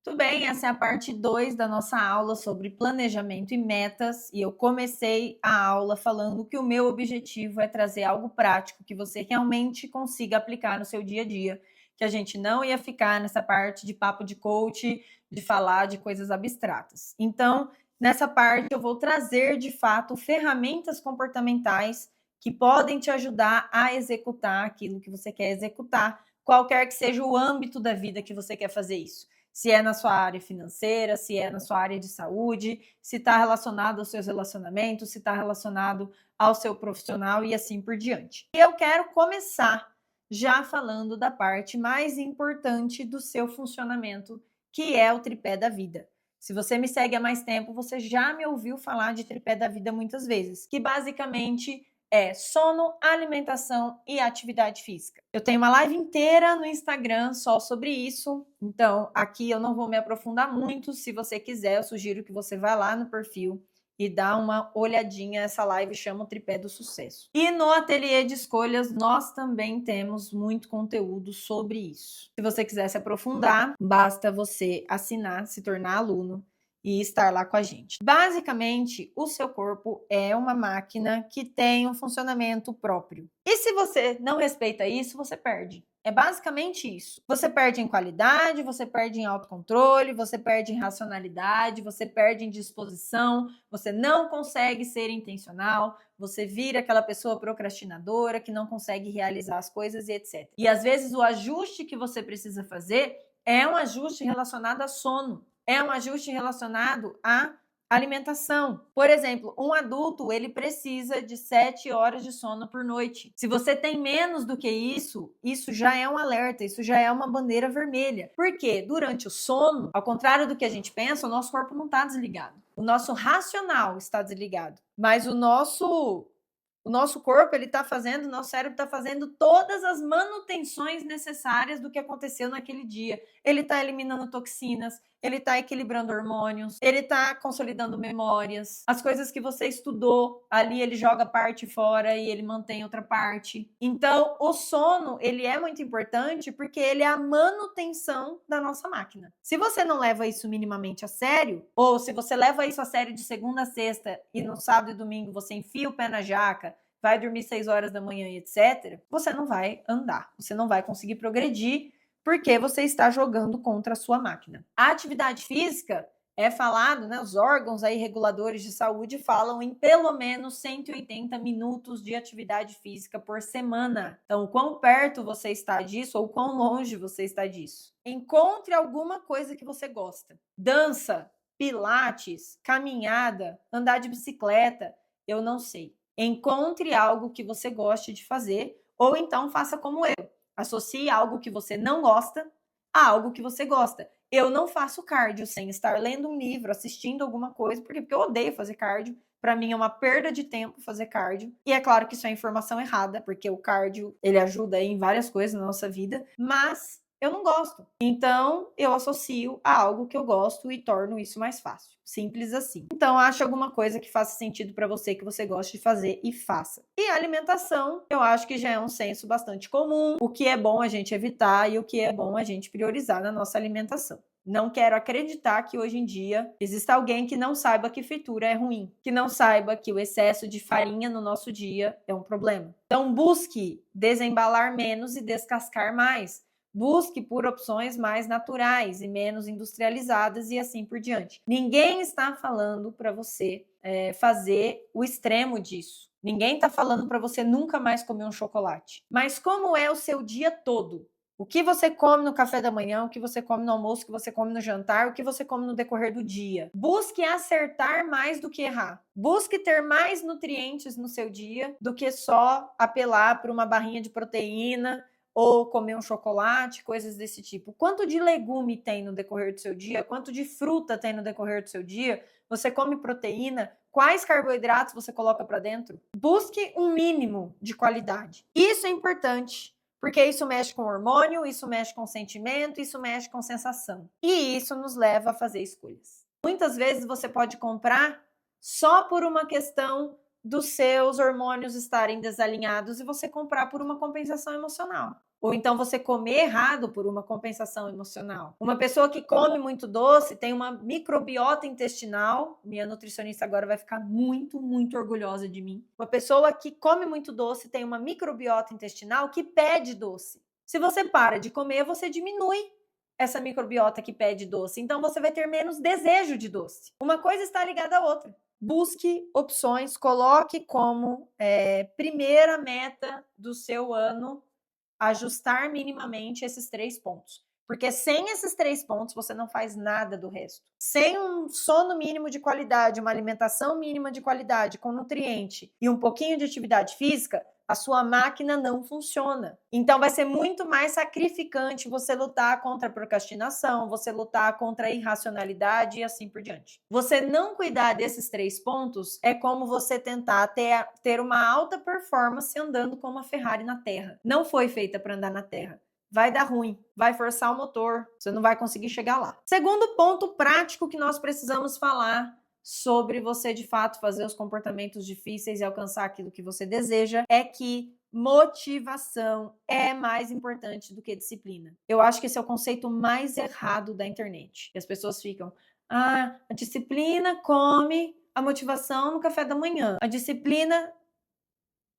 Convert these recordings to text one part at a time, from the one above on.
Tudo bem, essa é a parte 2 da nossa aula sobre planejamento e metas, e eu comecei a aula falando que o meu objetivo é trazer algo prático que você realmente consiga aplicar no seu dia a dia, que a gente não ia ficar nessa parte de papo de coach, de falar de coisas abstratas. Então, nessa parte eu vou trazer de fato ferramentas comportamentais que podem te ajudar a executar aquilo que você quer executar, qualquer que seja o âmbito da vida que você quer fazer isso. Se é na sua área financeira, se é na sua área de saúde, se está relacionado aos seus relacionamentos, se está relacionado ao seu profissional e assim por diante. E eu quero começar já falando da parte mais importante do seu funcionamento, que é o tripé da vida. Se você me segue há mais tempo, você já me ouviu falar de tripé da vida muitas vezes, que basicamente é sono, alimentação e atividade física. Eu tenho uma live inteira no Instagram só sobre isso, então aqui eu não vou me aprofundar muito. Se você quiser, eu sugiro que você vá lá no perfil e dá uma olhadinha. Essa live chama o Tripé do Sucesso. E no Ateliê de Escolhas nós também temos muito conteúdo sobre isso. Se você quiser se aprofundar, basta você assinar, se tornar aluno e estar lá com a gente. Basicamente, o seu corpo é uma máquina que tem um funcionamento próprio. E se você não respeita isso, você perde. É basicamente isso. Você perde em qualidade, você perde em autocontrole, você perde em racionalidade, você perde em disposição, você não consegue ser intencional, você vira aquela pessoa procrastinadora que não consegue realizar as coisas e etc. E às vezes o ajuste que você precisa fazer é um ajuste relacionado a sono. É um ajuste relacionado à alimentação. Por exemplo, um adulto, ele precisa de 7 horas de sono por noite. Se você tem menos do que isso já é um alerta, isso já é uma bandeira vermelha. Porque durante o sono, ao contrário do que a gente pensa, o nosso corpo não está desligado. O nosso racional está desligado. Mas o nosso corpo, ele está fazendo, o nosso cérebro está fazendo todas as manutenções necessárias do que aconteceu naquele dia. Ele está eliminando toxinas, ele está equilibrando hormônios, ele está consolidando memórias. As coisas que você estudou, ali ele joga parte fora e ele mantém outra parte. Então, o sono, ele é muito importante porque ele é a manutenção da nossa máquina. Se você não leva isso minimamente a sério, ou se você leva isso a sério de segunda a sexta e no sábado e domingo você enfia o pé na jaca, vai dormir 6 horas da manhã e etc., você não vai andar, você não vai conseguir progredir porque você está jogando contra a sua máquina. A atividade física é falado, né? Os órgãos aí reguladores de saúde falam em pelo menos 180 minutos de atividade física por semana. Então, quão perto você está disso ou quão longe você está disso? Encontre alguma coisa que você gosta. Dança, pilates, caminhada, andar de bicicleta, eu não sei. Encontre algo que você goste de fazer ou então faça como eu. Associe algo que você não gosta a algo que você gosta. Eu não faço cardio sem estar lendo um livro, assistindo alguma coisa, porque eu odeio fazer cardio. Para mim é uma perda de tempo fazer cardio. E é claro que isso é informação errada, porque o cardio, ele ajuda em várias coisas na nossa vida, mas eu não gosto. Então, eu associo a algo que eu gosto e torno isso mais fácil. Simples assim. Então, ache alguma coisa que faça sentido para você, que você goste de fazer e faça. E a alimentação, eu acho que já é um senso bastante comum. O que é bom a gente evitar e o que é bom a gente priorizar na nossa alimentação. Não quero acreditar que hoje em dia exista alguém que não saiba que fritura é ruim, que não saiba que o excesso de farinha no nosso dia é um problema. Então, busque desembalar menos e descascar mais. Busque por opções mais naturais e menos industrializadas e assim por diante. Ninguém está falando para você fazer o extremo disso. Ninguém está falando para você nunca mais comer um chocolate. Mas como é o seu dia todo? O que você come no café da manhã, o que você come no almoço, o que você come no jantar, o que você come no decorrer do dia. Busque acertar mais do que errar. Busque ter mais nutrientes no seu dia do que só apelar para uma barrinha de proteína ou comer um chocolate, coisas desse tipo. Quanto de legume tem no decorrer do seu dia? Quanto de fruta tem no decorrer do seu dia? Você come proteína? Quais carboidratos você coloca para dentro? Busque um mínimo de qualidade. Isso é importante, porque isso mexe com hormônio, isso mexe com sentimento, isso mexe com sensação. E isso nos leva a fazer escolhas. Muitas vezes você pode comprar só por uma questão dos seus hormônios estarem desalinhados e você comprar por uma compensação emocional. Ou então você comer errado por uma compensação emocional. Uma pessoa que come muito doce tem uma microbiota intestinal. Minha nutricionista agora vai ficar muito, muito orgulhosa de mim. Uma pessoa que come muito doce tem uma microbiota intestinal que pede doce. Se você para de comer, você diminui essa microbiota que pede doce. Então você vai ter menos desejo de doce. Uma coisa está ligada à outra. Busque opções, coloque como primeira meta do seu ano ajustar minimamente esses 3 pontos. Porque sem esses 3 pontos, você não faz nada do resto. Sem um sono mínimo de qualidade, uma alimentação mínima de qualidade, com nutriente e um pouquinho de atividade física, a sua máquina não funciona. Então vai ser muito mais sacrificante você lutar contra a procrastinação, você lutar contra a irracionalidade e assim por diante. Você não cuidar desses 3 pontos é como você tentar ter uma alta performance andando com uma Ferrari na terra. Não foi feita para andar na terra. Vai dar ruim, vai forçar o motor, você não vai conseguir chegar lá. Segundo ponto prático que nós precisamos falar sobre você de fato fazer os comportamentos difíceis e alcançar aquilo que você deseja é que motivação é mais importante do que disciplina. Eu acho que esse é o conceito mais errado da internet. E as pessoas ficam, a disciplina come a motivação no café da manhã. A disciplina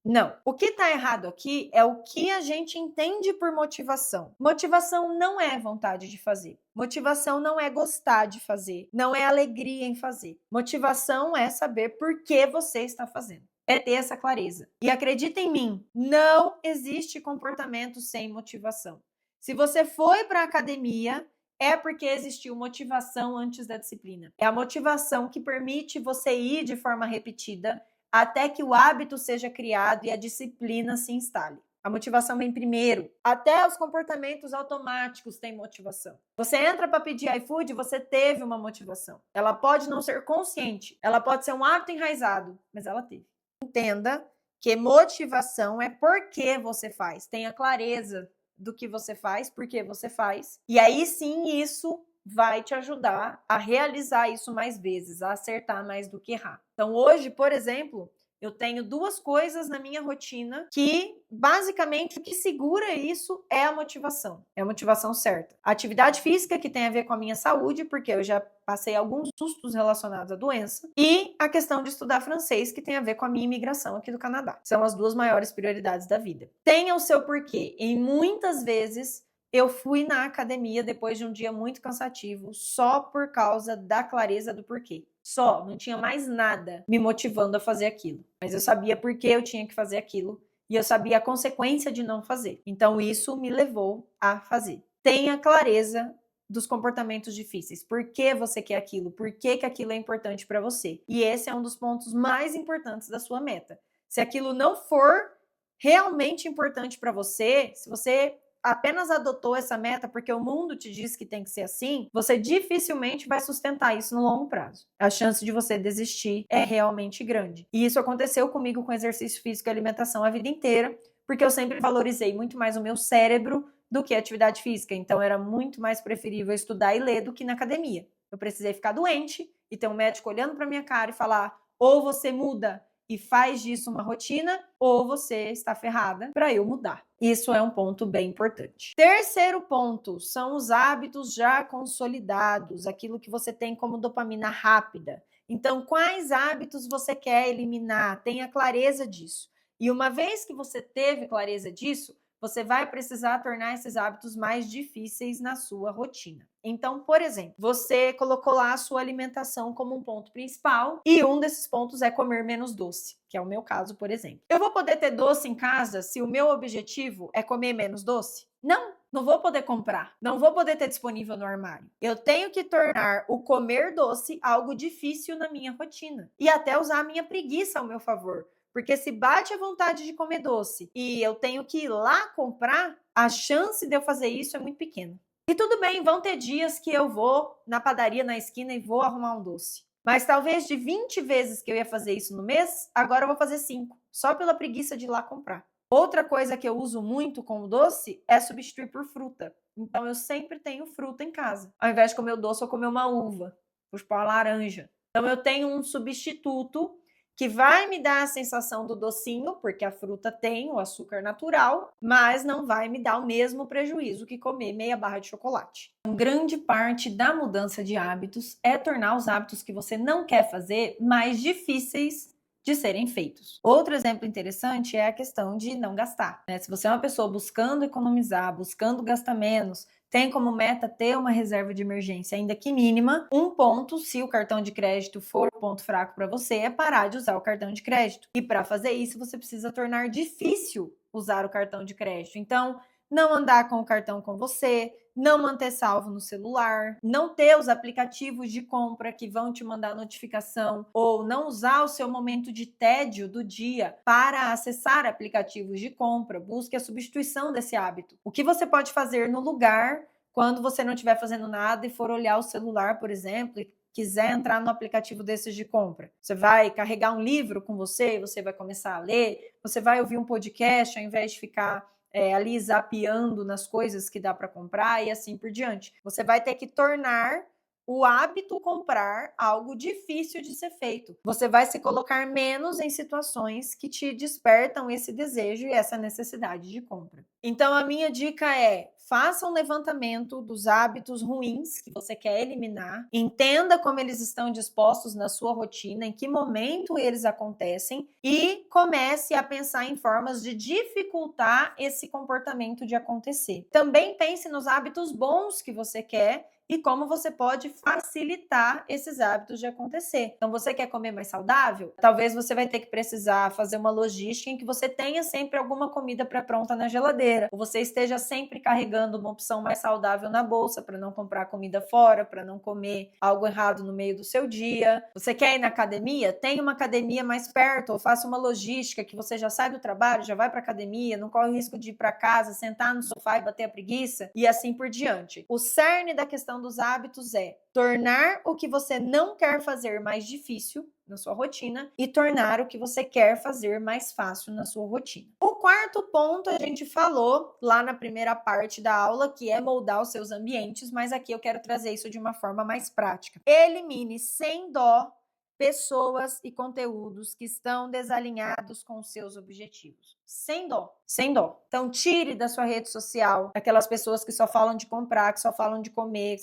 não. O que está errado aqui é o que a gente entende por motivação. Motivação não é vontade de fazer. Motivação não é gostar de fazer. Não é alegria em fazer. Motivação é saber por que você está fazendo. É ter essa clareza. E acredita em mim, não existe comportamento sem motivação. Se você foi para a academia, é porque existiu motivação antes da disciplina. É a motivação que permite você ir de forma repetida até que o hábito seja criado e a disciplina se instale. A motivação vem primeiro. Até os comportamentos automáticos têm motivação. Você entra para pedir iFood, você teve uma motivação. Ela pode não ser consciente, ela pode ser um hábito enraizado, mas ela teve. Entenda que motivação é por que você faz. Tenha clareza do que você faz, por que você faz. E aí sim, isso vai te ajudar a realizar isso mais vezes, a acertar mais do que errar. Então, hoje, por exemplo, eu tenho 2 coisas na minha rotina que, basicamente, o que segura isso é a motivação. É a motivação certa. A atividade física, que tem a ver com a minha saúde, porque eu já passei alguns sustos relacionados à doença. E a questão de estudar francês, que tem a ver com a minha imigração aqui do Canadá. São as 2 maiores prioridades da vida. Tenha o seu porquê. E muitas vezes eu fui na academia depois de um dia muito cansativo, só por causa da clareza do porquê. Só, não tinha mais nada me motivando a fazer aquilo. Mas eu sabia por que eu tinha que fazer aquilo e eu sabia a consequência de não fazer. Então isso me levou a fazer. Tenha clareza dos comportamentos difíceis. Por que você quer aquilo? Por que aquilo é importante para você? E esse é um dos pontos mais importantes da sua meta. Se aquilo não for realmente importante para você, se você apenas adotou essa meta porque o mundo te diz que tem que ser assim, você dificilmente vai sustentar isso no longo prazo. A chance de você desistir é realmente grande. E isso aconteceu comigo com exercício físico e alimentação a vida inteira, porque eu sempre valorizei muito mais o meu cérebro do que a atividade física. Então era muito mais preferível estudar e ler do que na academia. Eu precisei ficar doente e ter um médico olhando para minha cara e falar: ou você muda e faz disso uma rotina, ou você está ferrada para eu mudar. Isso é um ponto bem importante. Terceiro ponto são os hábitos já consolidados, aquilo que você tem como dopamina rápida. Então, quais hábitos você quer eliminar? Tenha clareza disso. E uma vez que você teve clareza disso, você vai precisar tornar esses hábitos mais difíceis na sua rotina. Então, por exemplo, você colocou lá a sua alimentação como um ponto principal e um desses pontos é comer menos doce, que é o meu caso, por exemplo. Eu vou poder ter doce em casa se o meu objetivo é comer menos doce? Não vou poder comprar, não vou poder ter disponível no armário. Eu tenho que tornar o comer doce algo difícil na minha rotina e até usar a minha preguiça ao meu favor. Porque se bate a vontade de comer doce e eu tenho que ir lá comprar, a chance de eu fazer isso é muito pequena. E tudo bem, vão ter dias que eu vou na padaria na esquina e vou arrumar um doce. Mas talvez de 20 vezes que eu ia fazer isso no mês, agora eu vou fazer 5, só pela preguiça de ir lá comprar. Outra coisa que eu uso muito com o doce é substituir por fruta. Então eu sempre tenho fruta em casa. Ao invés de comer o doce, eu comer uma uva, vou pôr uma laranja. Então eu tenho um substituto que vai me dar a sensação do docinho, porque a fruta tem o açúcar natural, mas não vai me dar o mesmo prejuízo que comer meia barra de chocolate. Então, grande parte da mudança de hábitos é tornar os hábitos que você não quer fazer mais difíceis de serem feitos. Outro exemplo interessante é a questão de não gastar, né? Se você é uma pessoa buscando economizar, buscando gastar menos, tem como meta ter uma reserva de emergência, ainda que mínima. Um ponto, se o cartão de crédito for o ponto fraco para você, é parar de usar o cartão de crédito. E para fazer isso, você precisa tornar difícil usar o cartão de crédito. Então, não andar com o cartão com você, não manter salvo no celular, não ter os aplicativos de compra que vão te mandar notificação, ou não usar o seu momento de tédio do dia para acessar aplicativos de compra. Busque a substituição desse hábito. O que você pode fazer no lugar quando você não estiver fazendo nada e for olhar o celular, por exemplo, e quiser entrar no aplicativo desses de compra? Você vai carregar um livro com você, você vai começar a ler, você vai ouvir um podcast ao invés de ficar ali zapeando nas coisas que dá para comprar e assim por diante. Você vai ter que tornar o hábito comprar algo difícil de ser feito. Você vai se colocar menos em situações que te despertam esse desejo e essa necessidade de compra. Então, a minha dica é: faça um levantamento dos hábitos ruins que você quer eliminar, entenda como eles estão dispostos na sua rotina, em que momento eles acontecem e comece a pensar em formas de dificultar esse comportamento de acontecer. Também pense nos hábitos bons que você quer e como você pode facilitar esses hábitos de acontecer. Então, você quer comer mais saudável? Talvez você vai ter que precisar fazer uma logística em que você tenha sempre alguma comida pré-pronta na geladeira, ou você esteja sempre carregando uma opção mais saudável na bolsa para não comprar comida fora, para não comer algo errado no meio do seu dia. Você quer ir na academia? Tenha uma academia mais perto, ou faça uma logística que você já sai do trabalho, já vai para a academia, não corre o risco de ir para casa, sentar no sofá e bater a preguiça, e assim por diante. O cerne da questão dos hábitos é tornar o que você não quer fazer mais difícil na sua rotina e tornar o que você quer fazer mais fácil na sua rotina. O quarto ponto a gente falou lá na primeira parte da aula, que é moldar os seus ambientes, mas aqui eu quero trazer isso de uma forma mais prática. Elimine sem dó pessoas e conteúdos que estão desalinhados com os seus objetivos. Sem dó, sem dó. Então, tire da sua rede social aquelas pessoas que só falam de comprar, que só falam de comer.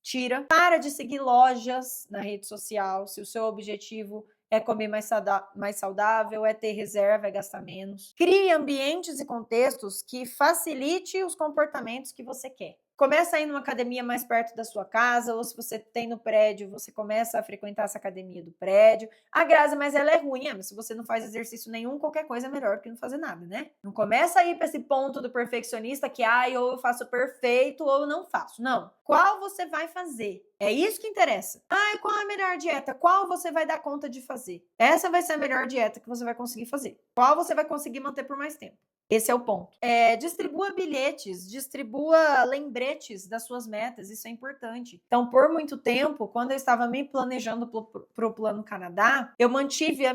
Tira. Para de seguir lojas na rede social, se o seu objetivo é comer mais saudável, é ter reserva, é gastar menos. Crie ambientes e contextos que facilite os comportamentos que você quer. Começa a ir numa academia mais perto da sua casa, ou se você tem no prédio, você começa a frequentar essa academia do prédio. A Grazi, mas ela é ruim, mas se você não faz exercício nenhum, qualquer coisa é melhor do que não fazer nada, né? Não começa a ir para esse ponto do perfeccionista que, ou eu faço perfeito ou eu não faço. Não. Qual você vai fazer? É isso que interessa. Qual é a melhor dieta? Qual você vai dar conta de fazer? Essa vai ser a melhor dieta que você vai conseguir fazer. Qual você vai conseguir manter por mais tempo? Esse é o ponto. Distribua bilhetes, distribua lembretes das suas metas, isso é importante. Então, por muito tempo, quando eu estava me planejando para o Plano Canadá, eu mantive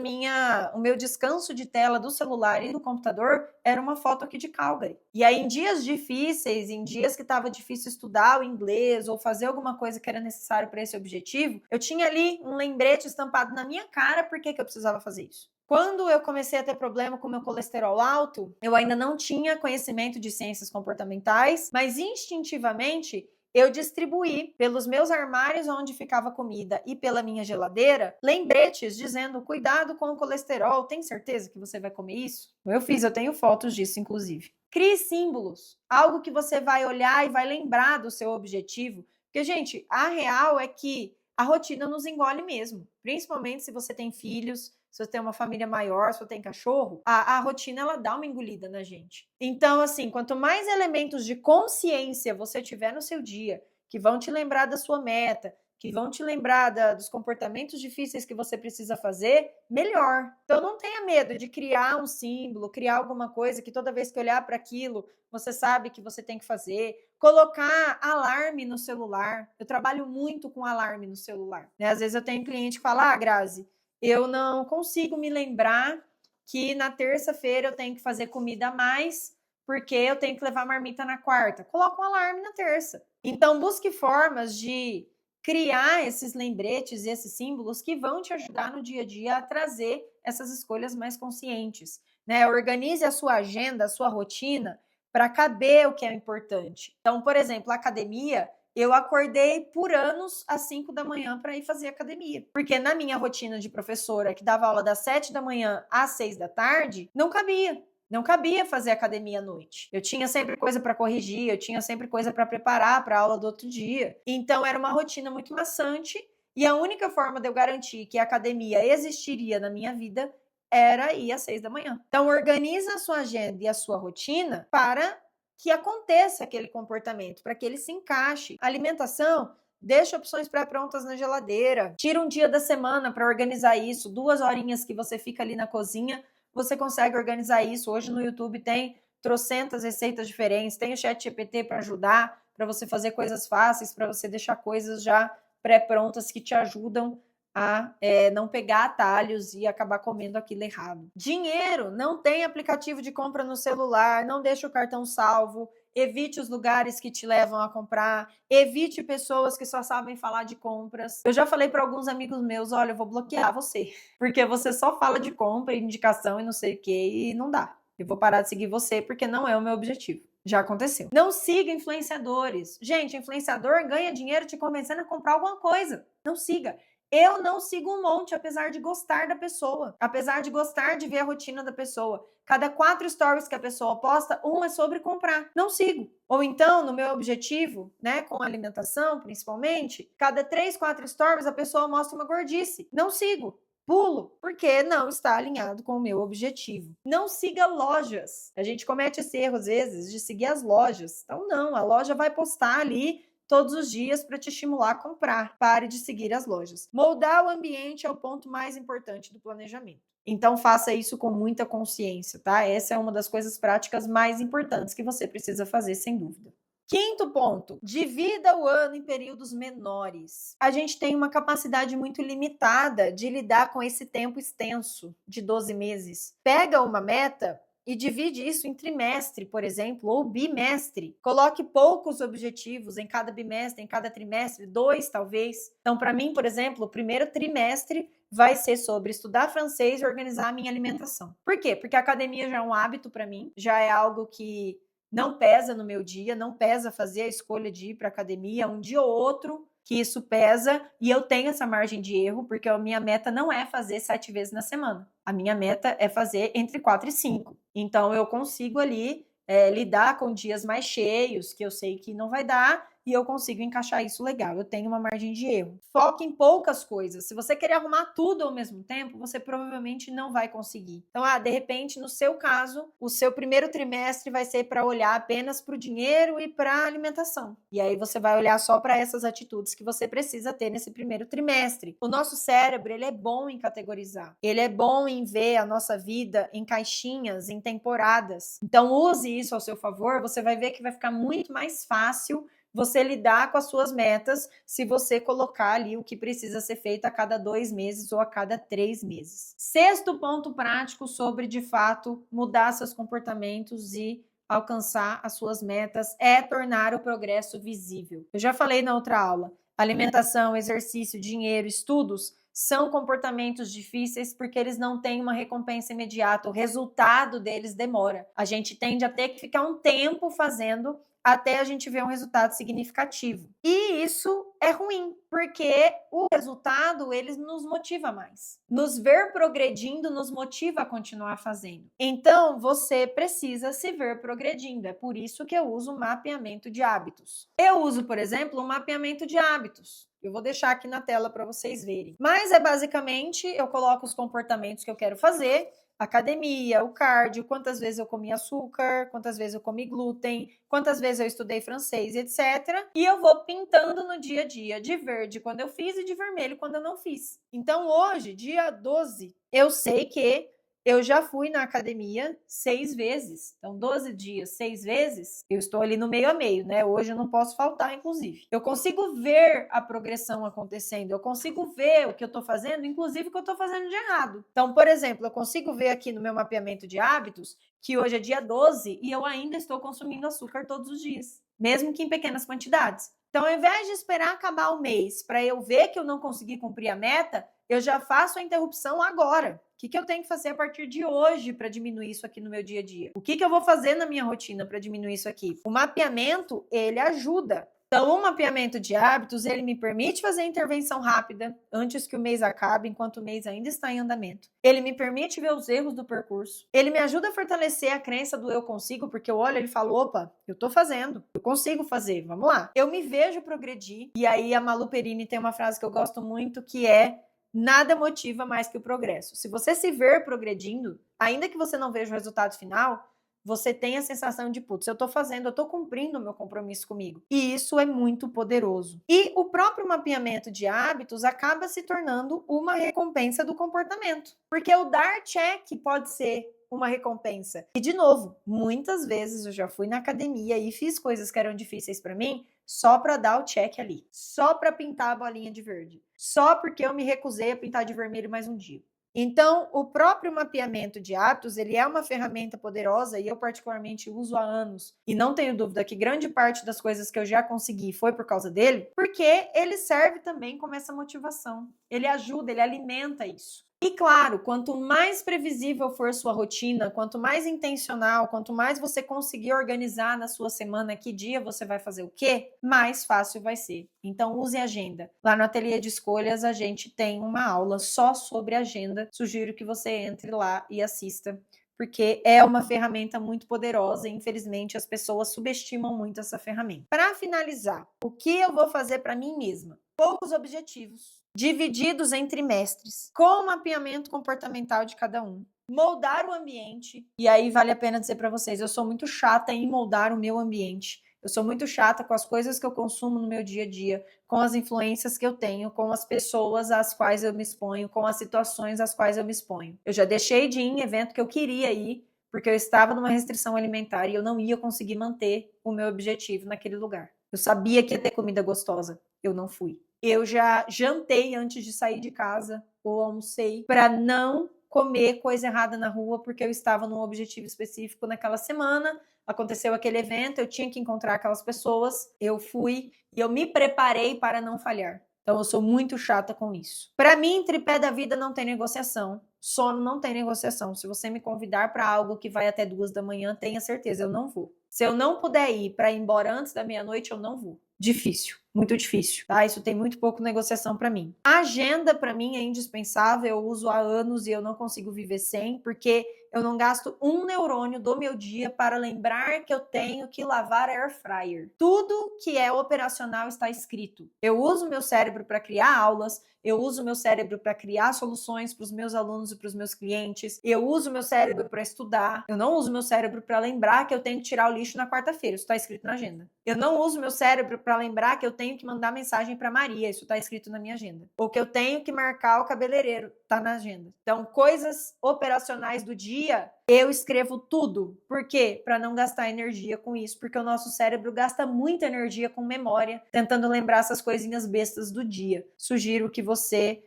o meu descanso de tela do celular e do computador, era uma foto aqui de Calgary. E aí, em dias difíceis, em dias que estava difícil estudar o inglês ou fazer alguma coisa que era necessário para esse objetivo, eu tinha ali um lembrete estampado na minha cara por que eu precisava fazer isso. Quando eu comecei a ter problema com meu colesterol alto, eu ainda não tinha conhecimento de ciências comportamentais, mas instintivamente eu distribuí pelos meus armários onde ficava comida e pela minha geladeira lembretes dizendo: cuidado com o colesterol, tem certeza que você vai comer isso? Eu tenho fotos disso, inclusive. Crie símbolos, algo que você vai olhar e vai lembrar do seu objetivo. Porque, gente, a real é que a rotina nos engole mesmo, principalmente se você tem filhos, se você tem uma família maior, se você tem cachorro, a rotina ela dá uma engolida na gente. Então, assim, quanto mais elementos de consciência você tiver no seu dia, que vão te lembrar da sua meta, que vão te lembrar dos comportamentos difíceis que você precisa fazer, melhor. Então, não tenha medo de criar um símbolo, criar alguma coisa que toda vez que olhar para aquilo, você sabe que você tem que fazer. Colocar alarme no celular. Eu trabalho muito com alarme no celular, né? Às vezes eu tenho cliente que fala: Grazi, eu não consigo me lembrar que na terça-feira eu tenho que fazer comida a mais, porque eu tenho que levar marmita na quarta. Coloca um alarme na terça. Então, busque formas de criar esses lembretes e esses símbolos que vão te ajudar no dia a dia a trazer essas escolhas mais conscientes, né? Organize a sua agenda, a sua rotina para caber o que é importante. Então, por exemplo, a academia, eu acordei por anos às 5 da manhã para ir fazer academia. Porque na minha rotina de professora, que dava aula das 7 da manhã às 6 da tarde, não cabia. Não cabia fazer academia à noite. Eu tinha sempre coisa para corrigir, eu tinha sempre coisa para preparar para a aula do outro dia. Então era uma rotina muito maçante e a única forma de eu garantir que a academia existiria na minha vida era ir às 6 da manhã. Então organiza a sua agenda e a sua rotina para que aconteça aquele comportamento, para que ele se encaixe. A alimentação, deixa opções pré-prontas na geladeira. Tira um dia da semana para organizar isso, 2 horinhas que você fica ali na cozinha, você consegue organizar isso. Hoje no YouTube tem trocentas receitas diferentes, tem o ChatGPT para ajudar, para você fazer coisas fáceis, para você deixar coisas já pré-prontas que te ajudam a não pegar atalhos e acabar comendo aquilo errado. Dinheiro, não tem aplicativo de compra no celular, não deixa o cartão salvo, evite os lugares que te levam a comprar, evite pessoas que só sabem falar de compras. Eu já falei para alguns amigos meus, olha, eu vou bloquear você, porque você só fala de compra, indicação e não sei o que, e não dá. Eu vou parar de seguir você porque não é o meu objetivo. Já aconteceu. Não siga influenciadores. Gente, influenciador ganha dinheiro te convencendo a comprar alguma coisa. Não siga. Eu não sigo um monte, apesar de gostar da pessoa, apesar de gostar de ver a rotina da pessoa. Cada 4 stories que a pessoa posta, um é sobre comprar. Não sigo. Ou então, no meu objetivo, né, com alimentação principalmente, cada 3, 4 stories a pessoa mostra uma gordice. Não sigo. Pulo, porque não está alinhado com o meu objetivo. Não siga lojas. A gente comete esse erro, às vezes, de seguir as lojas. Então, não, a loja vai postar ali todos os dias para te estimular a comprar. Pare de seguir as lojas. Moldar o ambiente é o ponto mais importante do planejamento. Então, faça isso com muita consciência, tá? Essa é uma das coisas práticas mais importantes que você precisa fazer, sem dúvida. Quinto ponto, divida o ano em períodos menores. A gente tem uma capacidade muito limitada de lidar com esse tempo extenso de 12 meses. Pega uma meta e divide isso em trimestre, por exemplo, ou bimestre. Coloque poucos objetivos em cada bimestre, em cada trimestre, 2 talvez. Então, para mim, por exemplo, o primeiro trimestre vai ser sobre estudar francês e organizar a minha alimentação. Por quê? Porque a academia já é um hábito para mim, já é algo que não pesa no meu dia, não pesa fazer a escolha de ir para academia, um dia ou outro que isso pesa, e eu tenho essa margem de erro, porque a minha meta não é fazer 7 vezes na semana. A minha meta é fazer entre 4 e 5. Então, eu consigo ali lidar com dias mais cheios, que eu sei que não vai dar, e eu consigo encaixar isso legal. Eu tenho uma margem de erro. Foque em poucas coisas. Se você querer arrumar tudo ao mesmo tempo, você provavelmente não vai conseguir. Então, de repente, no seu caso, o seu primeiro trimestre vai ser para olhar apenas para o dinheiro e para a alimentação. E aí você vai olhar só para essas atitudes que você precisa ter nesse primeiro trimestre. O nosso cérebro, ele é bom em categorizar. Ele é bom em ver a nossa vida em caixinhas, em temporadas. Então, use isso ao seu favor, você vai ver que vai ficar muito mais fácil você lidar com as suas metas se você colocar ali o que precisa ser feito a cada 2 meses ou a cada 3 meses. Sexto ponto prático sobre, de fato, mudar seus comportamentos e alcançar as suas metas é tornar o progresso visível. Eu já falei na outra aula, alimentação, exercício, dinheiro, estudos são comportamentos difíceis porque eles não têm uma recompensa imediata, o resultado deles demora. A gente tende a ter que ficar um tempo fazendo até a gente ver um resultado significativo. E isso é ruim, porque o resultado, ele nos motiva mais. Nos ver progredindo nos motiva a continuar fazendo. Então, você precisa se ver progredindo. É por isso que eu uso o mapeamento de hábitos. Eu uso, por exemplo, um mapeamento de hábitos. Eu vou deixar aqui na tela para vocês verem. Mas é basicamente, eu coloco os comportamentos que eu quero fazer, academia, o cardio, quantas vezes eu comi açúcar, quantas vezes eu comi glúten, quantas vezes eu estudei francês, etc. E eu vou pintando no dia a dia, de verde quando eu fiz e de vermelho quando eu não fiz. Então hoje, dia 12, eu sei que eu já fui na academia 6 vezes. Então, 12 dias, 6 vezes, eu estou ali no meio a meio, né? Hoje eu não posso faltar, inclusive. Eu consigo ver a progressão acontecendo, eu consigo ver o que eu estou fazendo, inclusive o que eu estou fazendo de errado. Então, por exemplo, eu consigo ver aqui no meu mapeamento de hábitos que hoje é dia 12 e eu ainda estou consumindo açúcar todos os dias, mesmo que em pequenas quantidades. Então, ao invés de esperar acabar o mês para eu ver que eu não consegui cumprir a meta, eu já faço a interrupção agora. O que eu tenho que fazer a partir de hoje para diminuir isso aqui no meu dia a dia? O que eu vou fazer na minha rotina para diminuir isso aqui? O mapeamento, ele ajuda. Então, o mapeamento de hábitos, ele me permite fazer a intervenção rápida antes que o mês acabe, enquanto o mês ainda está em andamento. Ele me permite ver os erros do percurso. Ele me ajuda a fortalecer a crença do eu consigo, porque eu olho e falo, opa, eu tô fazendo, eu consigo fazer, vamos lá. Eu me vejo progredir. E aí a Malu Perini tem uma frase que eu gosto muito, que é: nada motiva mais que o progresso. Se você se ver progredindo, ainda que você não veja o resultado final, você tem a sensação de, putz, eu tô fazendo, eu tô cumprindo o meu compromisso comigo. E isso é muito poderoso. E o próprio mapeamento de hábitos acaba se tornando uma recompensa do comportamento. Porque o dar check pode ser uma recompensa. E, de novo, muitas vezes eu já fui na academia e fiz coisas que eram difíceis para mim só para dar o check ali. Só para pintar a bolinha de verde. Só porque eu me recusei a pintar de vermelho mais um dia. Então, o próprio mapeamento de hábitos, ele é uma ferramenta poderosa e eu particularmente uso há anos. E não tenho dúvida que grande parte das coisas que eu já consegui foi por causa dele, porque ele serve também como essa motivação. Ele ajuda, ele alimenta isso. E claro, quanto mais previsível for sua rotina, quanto mais intencional, quanto mais você conseguir organizar na sua semana que dia você vai fazer o quê, mais fácil vai ser. Então use agenda. Lá no Ateliê de Escolhas a gente tem uma aula só sobre agenda. Sugiro que você entre lá e assista, porque é uma ferramenta muito poderosa e infelizmente as pessoas subestimam muito essa ferramenta. Para finalizar, o que eu vou fazer para mim mesma? Poucos objetivos, divididos em trimestres, com o mapeamento comportamental de cada um. Moldar o ambiente, e aí vale a pena dizer para vocês, eu sou muito chata em moldar o meu ambiente. Eu sou muito chata com as coisas que eu consumo no meu dia a dia, com as influências que eu tenho, com as pessoas às quais eu me exponho, com as situações às quais eu me exponho. Eu já deixei de ir em evento que eu queria ir, porque eu estava numa restrição alimentar e eu não ia conseguir manter o meu objetivo naquele lugar. Eu sabia que ia ter comida gostosa, eu não fui. Eu já jantei antes de sair de casa, ou almocei, para não comer coisa errada na rua, porque eu estava num objetivo específico naquela semana. Aconteceu aquele evento, eu tinha que encontrar aquelas pessoas, eu fui e eu me preparei para não falhar. Então eu sou muito chata com isso. Para mim, tripé da vida não tem negociação. Sono não tem negociação. Se você me convidar para algo que vai até 2 da manhã, tenha certeza, eu não vou. Se eu não puder ir para ir embora antes da meia-noite, eu não vou. Difícil, muito difícil, tá? Isso tem muito pouco negociação para mim. A agenda para mim é indispensável, eu uso há anos e eu não consigo viver sem, porque eu não gasto um neurônio do meu dia para lembrar que eu tenho que lavar air fryer. Tudo que é operacional está escrito. Eu uso meu cérebro para criar aulas, eu uso meu cérebro para criar soluções para os meus alunos e para os meus clientes, eu uso meu cérebro para estudar, eu não uso meu cérebro para lembrar que eu tenho que tirar o lixo na quarta-feira, isso está escrito na agenda. Eu não uso meu cérebro para lembrar que eu tenho que mandar mensagem para Maria, isso está escrito na minha agenda. Ou que eu tenho que marcar o cabeleireiro, está na agenda. Então, coisas operacionais do dia, eu escrevo tudo. Por quê? Para não gastar energia com isso, porque o nosso cérebro gasta muita energia com memória, tentando lembrar essas coisinhas bestas do dia. Sugiro que você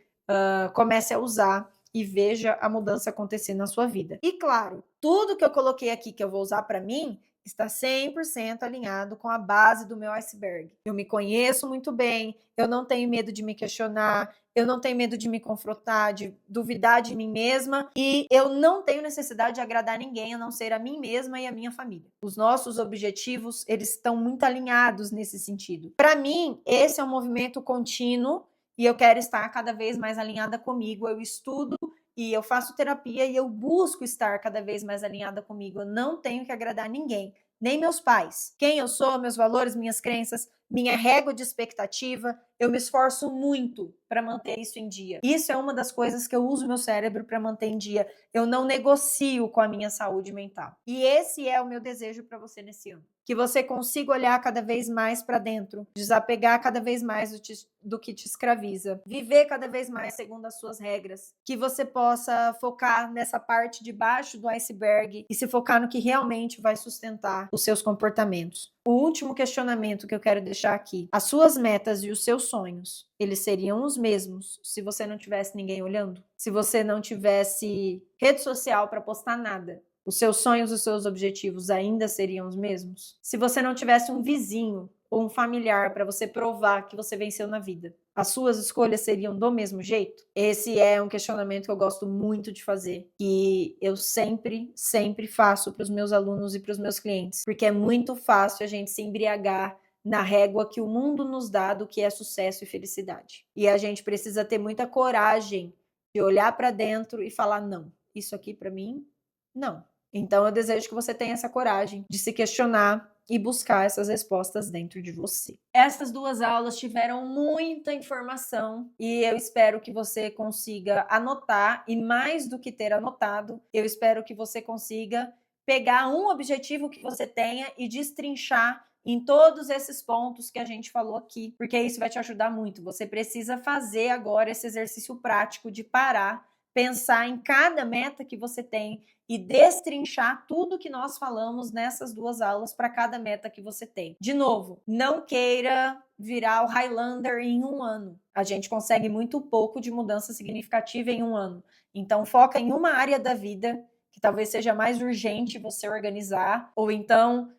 comece a usar e veja a mudança acontecer na sua vida. E claro, tudo que eu coloquei aqui que eu vou usar para mim está 100% alinhado com a base do meu iceberg. Eu me conheço muito bem, eu não tenho medo de me questionar, eu não tenho medo de me confrontar, de duvidar de mim mesma e eu não tenho necessidade de agradar ninguém a não ser a mim mesma e a minha família. Os nossos objetivos, eles estão muito alinhados nesse sentido. Para mim, esse é um movimento contínuo e eu quero estar cada vez mais alinhada comigo. Eu estudo e eu faço terapia e eu busco estar cada vez mais alinhada comigo. Eu não tenho que agradar ninguém, nem meus pais. Quem eu sou, meus valores, minhas crenças, minha régua de expectativa, eu me esforço muito para manter isso em dia. Isso é uma das coisas que eu uso meu cérebro para manter em dia. Eu não negocio com a minha saúde mental. E esse é o meu desejo para você nesse ano. Que você consiga olhar cada vez mais para dentro, desapegar cada vez mais do que te escraviza, viver cada vez mais segundo as suas regras, que você possa focar nessa parte de baixo do iceberg e se focar no que realmente vai sustentar os seus comportamentos. O último questionamento que eu quero deixar aqui: as suas metas e os seus sonhos, eles seriam os mesmos se você não tivesse ninguém olhando? Se você não tivesse rede social para postar nada? Os seus sonhos, os seus objetivos ainda seriam os mesmos? Se você não tivesse um vizinho ou um familiar para você provar que você venceu na vida? As suas escolhas seriam do mesmo jeito? Esse é um questionamento que eu gosto muito de fazer, que eu sempre, sempre faço para os meus alunos e para os meus clientes, porque é muito fácil a gente se embriagar na régua que o mundo nos dá do que é sucesso e felicidade. E a gente precisa ter muita coragem de olhar para dentro e falar: não, isso aqui para mim, não. Então eu desejo que você tenha essa coragem de se questionar e buscar essas respostas dentro de você. Essas 2 aulas tiveram muita informação e eu espero que você consiga anotar, e mais do que ter anotado, eu espero que você consiga pegar um objetivo que você tenha e destrinchar em todos esses pontos que a gente falou aqui, porque isso vai te ajudar muito. Você precisa fazer agora esse exercício prático de parar, pensar em cada meta que você tem e destrinchar tudo que nós falamos nessas 2 aulas para cada meta que você tem. De novo, não queira virar o Highlander em 1 ano. A gente consegue muito pouco de mudança significativa em 1 ano. Então, foca em uma área da vida que talvez seja mais urgente você organizar, ou então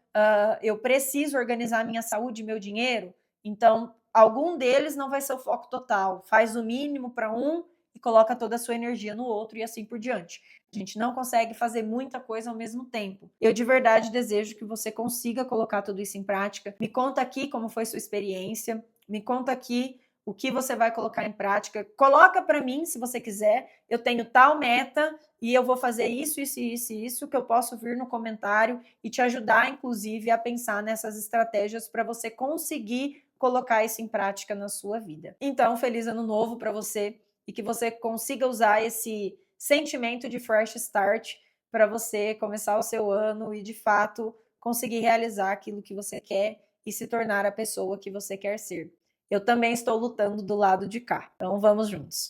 eu preciso organizar minha saúde e meu dinheiro, então algum deles não vai ser o foco total. Faz o mínimo para um e coloca toda a sua energia no outro e assim por diante. A gente não consegue fazer muita coisa ao mesmo tempo. Eu de verdade desejo que você consiga colocar tudo isso em prática. Me conta aqui como foi sua experiência, me conta aqui o que você vai colocar em prática. Coloca para mim, se você quiser, eu tenho tal meta e eu vou fazer isso, que eu posso vir no comentário e te ajudar, inclusive, a pensar nessas estratégias para você conseguir colocar isso em prática na sua vida. Então, feliz ano novo para você e que você consiga usar esse sentimento de fresh start para você começar o seu ano e, de fato, conseguir realizar aquilo que você quer e se tornar a pessoa que você quer ser. Eu também estou lutando do lado de cá, então vamos juntos.